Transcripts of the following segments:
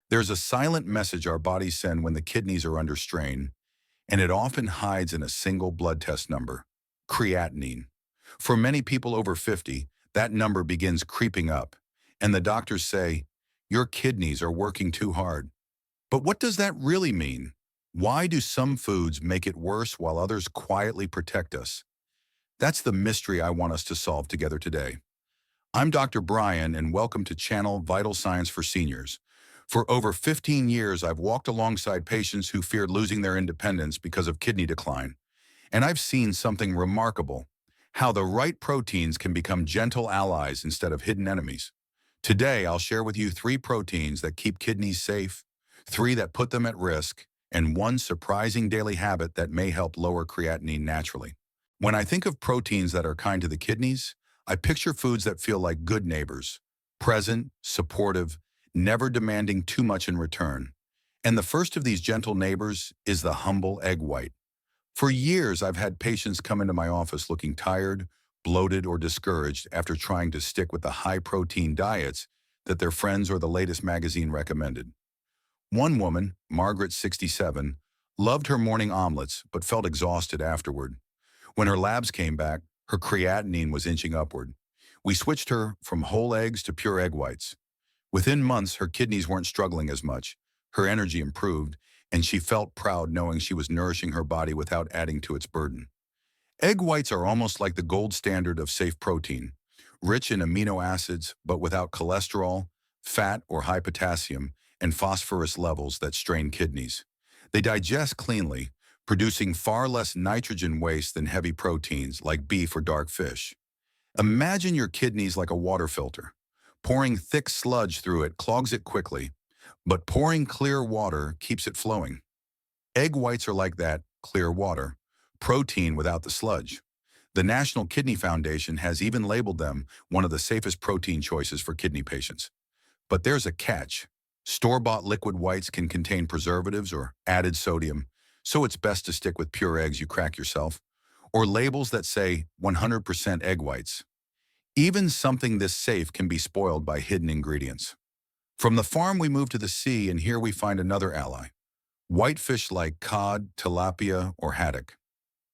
There's a silent message our bodies send when the kidneys are under strain, and it often hides in a single blood test number: creatinine. For many people over 50, that number begins creeping up, and the doctors say, your kidneys are working too hard. But what does that really mean? Why do some foods make it worse while others quietly protect us? That's the mystery I want us to solve together today. I'm Dr. Brian, and welcome to Channel Vital Science for Seniors. For over 15 years, I've walked alongside patients who feared losing their independence because of kidney decline. And I've seen something remarkable: how the right proteins can become gentle allies instead of hidden enemies. Today, I'll share with you 3 proteins that keep kidneys safe, 3 that put them at risk, and 1 surprising daily habit that may help lower creatinine naturally. When I think of proteins that are kind to the kidneys, I picture foods that feel like good neighbors: present, supportive, never demanding too much in return. And the first of these gentle neighbors is the humble egg white. For years, I've had patients come into my office looking tired, bloated, or discouraged after trying to stick with the high-protein diets that their friends or the latest magazine recommended. One woman, Margaret, 67, loved her morning omelets but felt exhausted afterward. When her labs came back, her creatinine was inching upward. We switched her from whole eggs to pure egg whites. Within months, her kidneys weren't struggling as much, her energy improved, and she felt proud knowing she was nourishing her body without adding to its burden. Egg whites are almost like the gold standard of safe protein, rich in amino acids but without cholesterol, fat, or high potassium and phosphorus levels that strain kidneys. They digest cleanly, producing far less nitrogen waste than heavy proteins like beef or dark fish. Imagine your kidneys like a water filter. Pouring thick sludge through it clogs it quickly, but pouring clear water keeps it flowing. Egg whites are like that: clear water, protein without the sludge. The National Kidney Foundation has even labeled them one of the safest protein choices for kidney patients. But there's a catch. Store-bought liquid whites can contain preservatives or added sodium, so it's best to stick with pure eggs you crack yourself, or labels that say 100% egg whites. Even something this safe can be spoiled by hidden ingredients. From the farm we move to the sea, and here we find another ally: white fish like cod, tilapia, or haddock.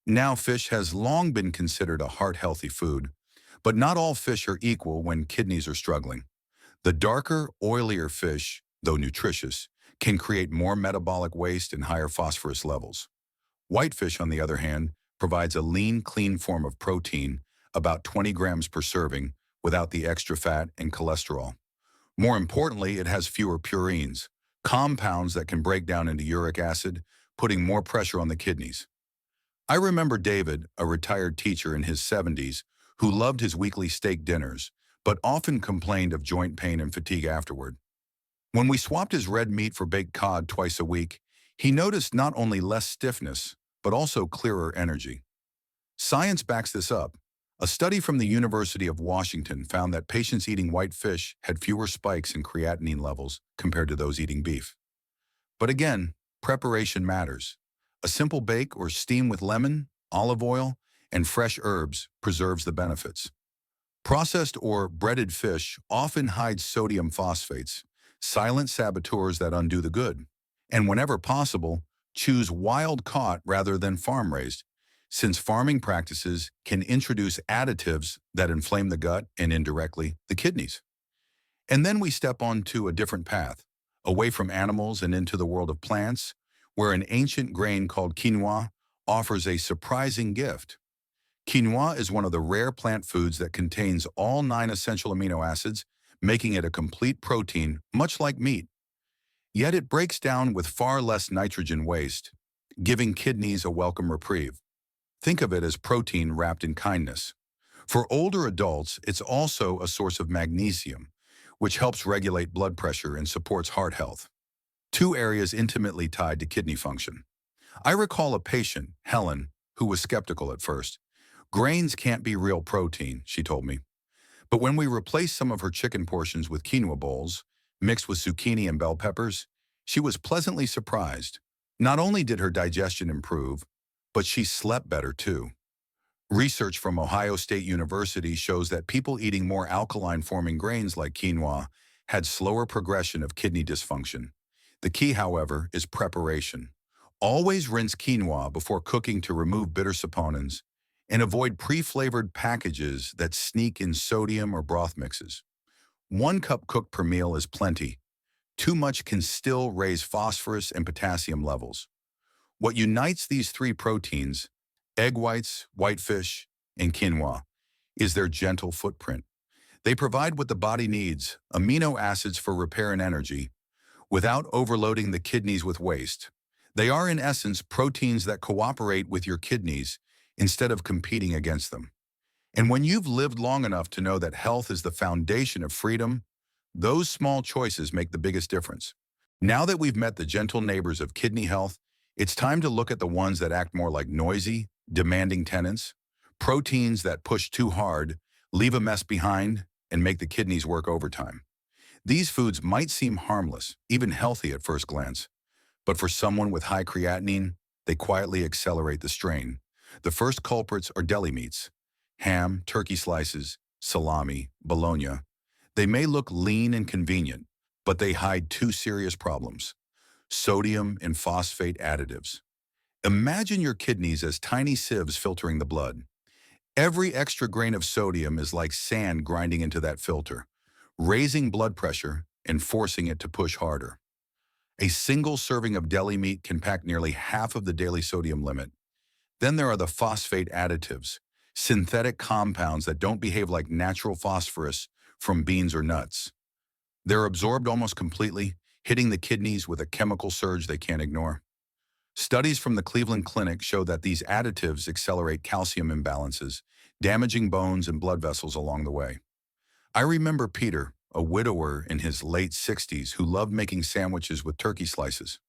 Now, fish has long been considered a heart-healthy food, but not all fish are equal when kidneys are struggling. The darker, oilier fish, though nutritious, can create more metabolic waste and higher phosphorus levels. Whitefish, on the other hand, provides a lean, clean form of protein, about 20 grams per serving, without the extra fat and cholesterol. More importantly, it has fewer purines, compounds that can break down into uric acid, putting more pressure on the kidneys. I remember David, a retired teacher in his 70s, who loved his weekly steak dinners, but often complained of joint pain and fatigue afterward. When we swapped his red meat for baked cod twice a week, he noticed not only less stiffness, but also clearer energy. Science backs this up. A study from the University of Washington found that patients eating white fish had fewer spikes in creatinine levels compared to those eating beef. But again, preparation matters. A simple bake or steam with lemon, olive oil, and fresh herbs preserves the benefits. Processed or breaded fish often hide sodium phosphates, silent saboteurs that undo the good. And whenever possible, choose wild-caught rather than farm-raised, since farming practices can introduce additives that inflame the gut and indirectly the kidneys. And then we step onto a different path, away from animals and into the world of plants, where an ancient grain called quinoa offers a surprising gift. Quinoa is one of the rare plant foods that contains all 9 essential amino acids, making it a complete protein, much like meat. Yet it breaks down with far less nitrogen waste, giving kidneys a welcome reprieve. Think of it as protein wrapped in kindness. For older adults, it's also a source of magnesium, which helps regulate blood pressure and supports heart health, 2 areas intimately tied to kidney function. I recall a patient, Helen, who was skeptical at first. Grains can't be real protein, she told me. But when we replaced some of her chicken portions with quinoa bowls, mixed with zucchini and bell peppers, she was pleasantly surprised. Not only did her digestion improve, but she slept better too. Research from Ohio State University shows that people eating more alkaline-forming grains like quinoa had slower progression of kidney dysfunction, The key, however, is preparation. Always rinse quinoa before cooking to remove bitter saponins, and avoid pre-flavored packages that sneak in sodium or broth mixes. 1 cup cooked per meal is plenty. Too much can still raise phosphorus and potassium levels. What unites these three proteins, egg whites, whitefish, and quinoa, is their gentle footprint. They provide what the body needs, amino acids for repair and energy, without overloading the kidneys with waste. They are, in essence, proteins that cooperate with your kidneys instead of competing against them. And when you've lived long enough to know that health is the foundation of freedom, those small choices make the biggest difference. Now that we've met the gentle neighbors of kidney health, it's time to look at the ones that act more like noisy, demanding tenants, proteins that push too hard, leave a mess behind, and make the kidneys work overtime. These foods might seem harmless, even healthy at first glance, but for someone with high creatinine, they quietly accelerate the strain. The first culprits are deli meats: ham, turkey slices, salami, bologna. They may look lean and convenient, but they hide two serious problems: sodium and phosphate additives. Imagine your kidneys as tiny sieves filtering the blood. Every extra grain of sodium is like sand grinding into that filter, raising blood pressure and forcing it to push harder. A single serving of deli meat can pack nearly half of the daily sodium limit. Then there are the phosphate additives, synthetic compounds that don't behave like natural phosphorus from beans or nuts. They're absorbed almost completely, hitting the kidneys with a chemical surge they can't ignore. Studies from the Cleveland Clinic show that these additives accelerate calcium imbalances, damaging bones and blood vessels along the way. I remember Peter, a widower in his late 60s who loved making sandwiches with turkey slices.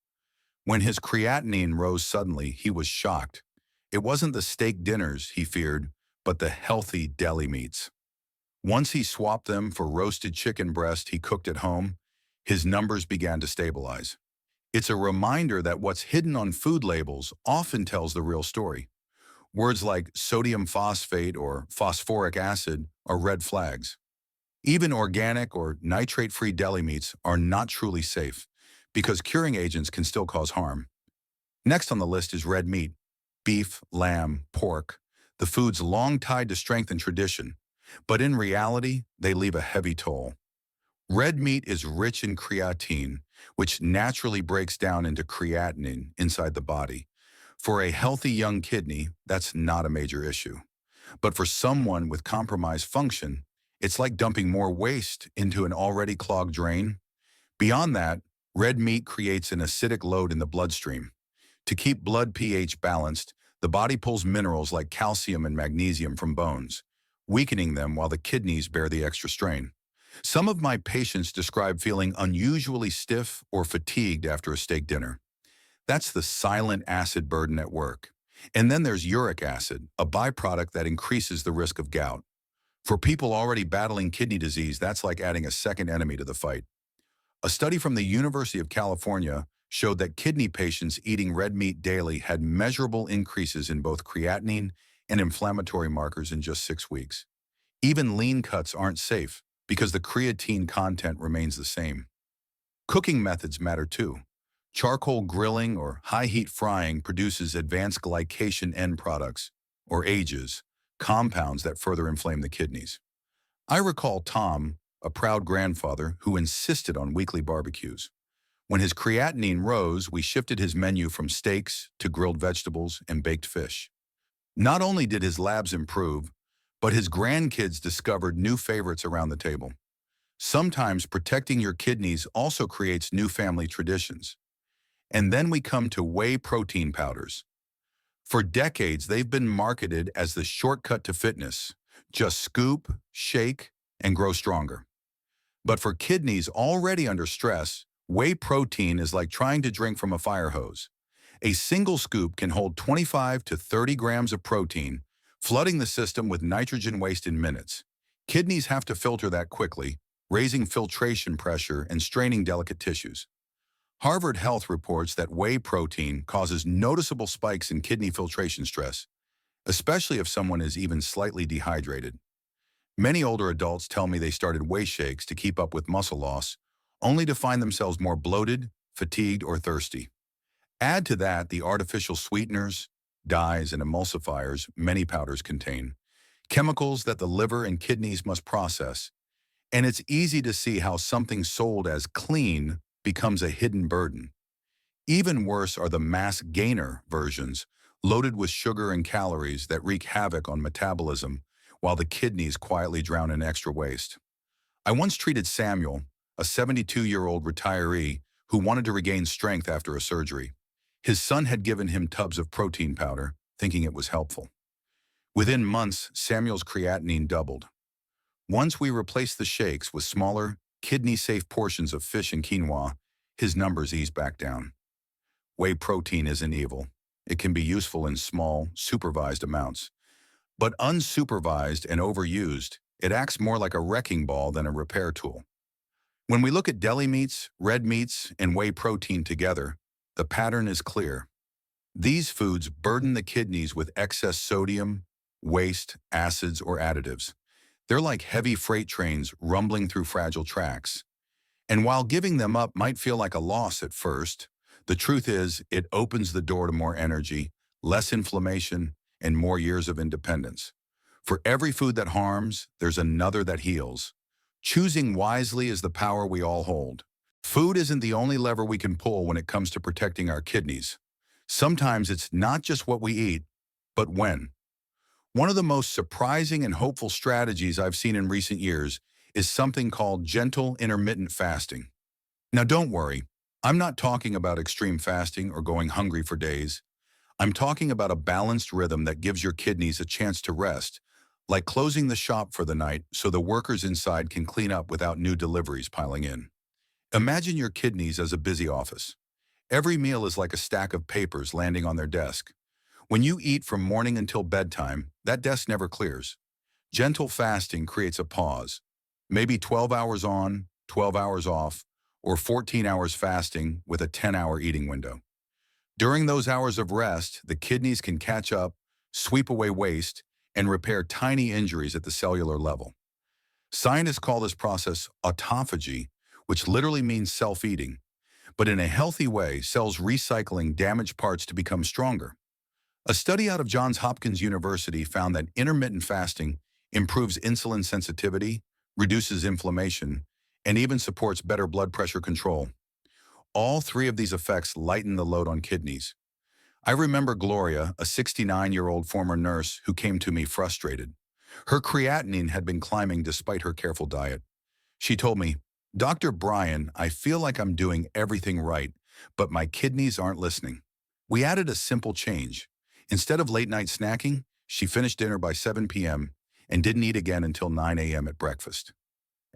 When his creatinine rose suddenly, he was shocked. It wasn't the steak dinners he feared, but the healthy deli meats. Once he swapped them for roasted chicken breast he cooked at home, his numbers began to stabilize. It's a reminder that what's hidden on food labels often tells the real story. Words like sodium phosphate or phosphoric acid are red flags. Even organic or nitrate-free deli meats are not truly safe because curing agents can still cause harm. Next on the list is red meat: beef, lamb, pork, the foods long tied to strength and tradition, but in reality, they leave a heavy toll. Red meat is rich in creatine, which naturally breaks down into creatinine inside the body. For a healthy young kidney, that's not a major issue. But for someone with compromised function, it's like dumping more waste into an already clogged drain. Beyond that, red meat creates an acidic load in the bloodstream. To keep blood pH balanced, the body pulls minerals like calcium and magnesium from bones, weakening them while the kidneys bear the extra strain. Some of my patients describe feeling unusually stiff or fatigued after a steak dinner. That's the silent acid burden at work. And then there's uric acid, a byproduct that increases the risk of gout. For people already battling kidney disease, that's like adding a second enemy to the fight. A study from the University of California showed that kidney patients eating red meat daily had measurable increases in both creatinine and inflammatory markers in just 6 weeks. Even lean cuts aren't safe because the creatine content remains the same. Cooking methods matter too. Charcoal grilling or high-heat frying produces advanced glycation end products, or AGEs, compounds that further inflame the kidneys. I recall Tom, a proud grandfather, who insisted on weekly barbecues. When his creatinine rose, we shifted his menu from steaks to grilled vegetables and baked fish. Not only did his labs improve, but his grandkids discovered new favorites around the table. Sometimes protecting your kidneys also creates new family traditions. And then we come to whey protein powders. For decades, they've been marketed as the shortcut to fitness. Just scoop, shake, and grow stronger. But for kidneys already under stress, whey protein is like trying to drink from a fire hose. A single scoop can hold 25 to 30 grams of protein, flooding the system with nitrogen waste in minutes. Kidneys have to filter that quickly, raising filtration pressure and straining delicate tissues. Harvard Health reports that whey protein causes noticeable spikes in kidney filtration stress, especially if someone is even slightly dehydrated. Many older adults tell me they started whey shakes to keep up with muscle loss, only to find themselves more bloated, fatigued, or thirsty. Add to that the artificial sweeteners, dyes, and emulsifiers many powders contain, chemicals that the liver and kidneys must process, and it's easy to see how something sold as clean becomes a hidden burden. Even worse are the mass gainer versions, loaded with sugar and calories that wreak havoc on metabolism while the kidneys quietly drown in extra waste. I once treated Samuel, a 72-year-old retiree who wanted to regain strength after a surgery. His son had given him tubs of protein powder, thinking it was helpful. Within months, Samuel's creatinine doubled. Once we replaced the shakes with smaller, kidney-safe portions of fish and quinoa, his numbers eased back down. Whey protein isn't evil. It can be useful in small, supervised amounts. But unsupervised and overused, it acts more like a wrecking ball than a repair tool. When we look at deli meats, red meats, and whey protein together, the pattern is clear. These foods burden the kidneys with excess sodium, waste, acids, or additives. They're like heavy freight trains rumbling through fragile tracks. And while giving them up might feel like a loss at first, the truth is it opens the door to more energy, less inflammation, and more years of independence. For every food that harms, there's another that heals. Choosing wisely is the power we all hold. Food isn't the only lever we can pull when it comes to protecting our kidneys. Sometimes it's not just what we eat, but when. One of the most surprising and hopeful strategies I've seen in recent years is something called gentle intermittent fasting. Now don't worry, I'm not talking about extreme fasting or going hungry for days. I'm talking about a balanced rhythm that gives your kidneys a chance to rest, like closing the shop for the night so the workers inside can clean up without new deliveries piling in. Imagine your kidneys as a busy office. Every meal is like a stack of papers landing on their desk. When you eat from morning until bedtime, that desk never clears. Gentle fasting creates a pause. Maybe 12 hours on, 12 hours off, or 14 hours fasting with a 10-hour eating window. During those hours of rest, the kidneys can catch up, sweep away waste, and repair tiny injuries at the cellular level. Scientists call this process autophagy, which literally means self-eating. But in a healthy way, cells recycling damaged parts to become stronger. A study out of Johns Hopkins University found that intermittent fasting improves insulin sensitivity, reduces inflammation, and even supports better blood pressure control. All three of these effects lighten the load on kidneys. I remember Gloria, a 69-year-old former nurse who came to me frustrated. Her creatinine had been climbing despite her careful diet. She told me, "Dr. Brian, I feel like I'm doing everything right, but my kidneys aren't listening." We added a simple change. Instead of late-night snacking, she finished dinner by 7 p.m. and didn't eat again until 9 a.m. at breakfast.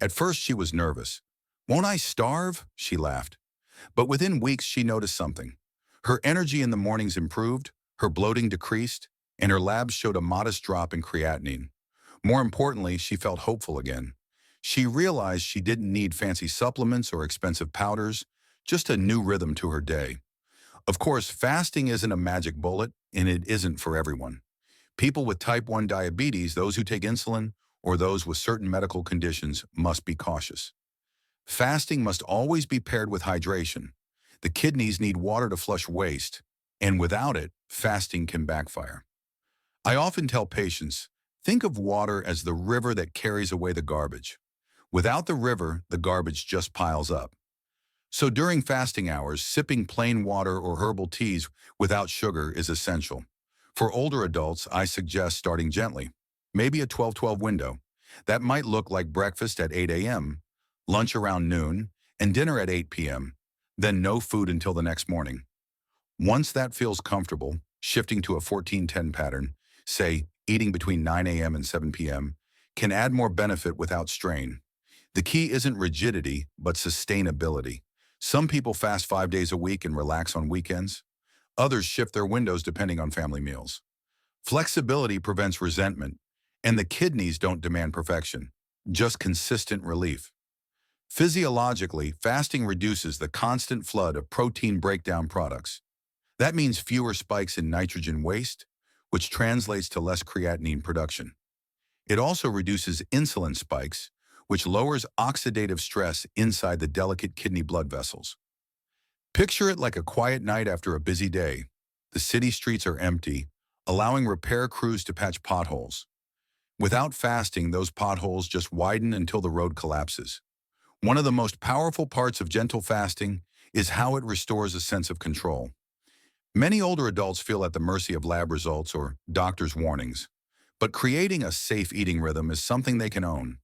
At first, she was nervous. "Won't I starve?" she laughed. But within weeks, she noticed something. Her energy in the mornings improved, her bloating decreased, and her labs showed a modest drop in creatinine. More importantly, she felt hopeful again. She realized she didn't need fancy supplements or expensive powders, just a new rhythm to her day. Of course, fasting isn't a magic bullet, and it isn't for everyone. People with type 1 diabetes, those who take insulin, or those with certain medical conditions must be cautious. Fasting must always be paired with hydration. The kidneys need water to flush waste, and without it, fasting can backfire. I often tell patients, think of water as the river that carries away the garbage. Without the river, the garbage just piles up. So during fasting hours, sipping plain water or herbal teas without sugar is essential. For older adults, I suggest starting gently, maybe a 12-12 window. That might look like breakfast at 8 a.m., lunch around noon, and dinner at 8 p.m., then no food until the next morning. Once that feels comfortable, shifting to a 14-10 pattern, say eating between 9 a.m. and 7 p.m., can add more benefit without strain. The key isn't rigidity, but sustainability. Some people fast 5 days a week and relax on weekends. Others shift their windows depending on family meals. Flexibility prevents resentment, and the kidneys don't demand perfection, just consistent relief. Physiologically, fasting reduces the constant flood of protein breakdown products. That means fewer spikes in nitrogen waste, which translates to less creatinine production. It also reduces insulin spikes, which lowers oxidative stress inside the delicate kidney blood vessels. Picture it like a quiet night after a busy day. The city streets are empty, allowing repair crews to patch potholes. Without fasting, those potholes just widen until the road collapses. One of the most powerful parts of gentle fasting is how it restores a sense of control. Many older adults feel at the mercy of lab results or doctor's warnings, but creating a safe eating rhythm is something they can own.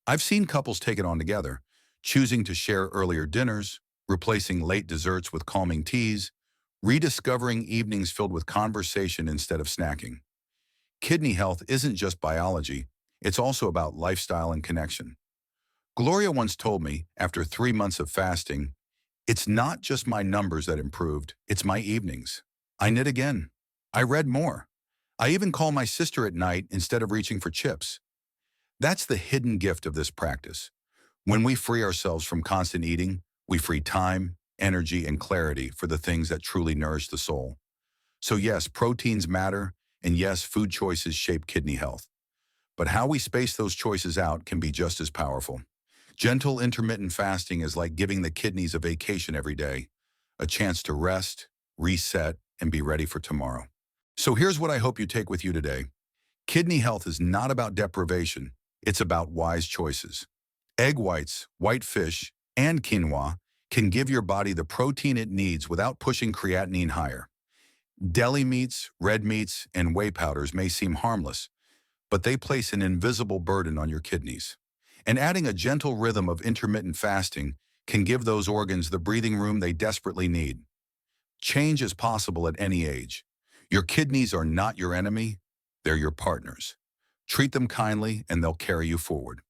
I've seen couples take it on together, choosing to share earlier dinners, replacing late desserts with calming teas, rediscovering evenings filled with conversation instead of snacking. Kidney health isn't just biology, it's also about lifestyle and connection. Gloria once told me, after 3 months of fasting, it's not just my numbers that improved, it's my evenings. I knit again. I read more. I even call my sister at night instead of reaching for chips. That's the hidden gift of this practice. When we free ourselves from constant eating, we free time, energy, and clarity for the things that truly nourish the soul. So yes, proteins matter, and yes, food choices shape kidney health. But how we space those choices out can be just as powerful. Gentle intermittent fasting is like giving the kidneys a vacation every day, a chance to rest, reset, and be ready for tomorrow. So here's what I hope you take with you today. Kidney health is not about deprivation, it's about wise choices. Egg whites, white fish, and quinoa can give your body the protein it needs without pushing creatinine higher. Deli meats, red meats, and whey powders may seem harmless, but they place an invisible burden on your kidneys. And adding a gentle rhythm of intermittent fasting can give those organs the breathing room they desperately need. Change is possible at any age. Your kidneys are not your enemy, they're your partners. Treat them kindly and they'll carry you forward.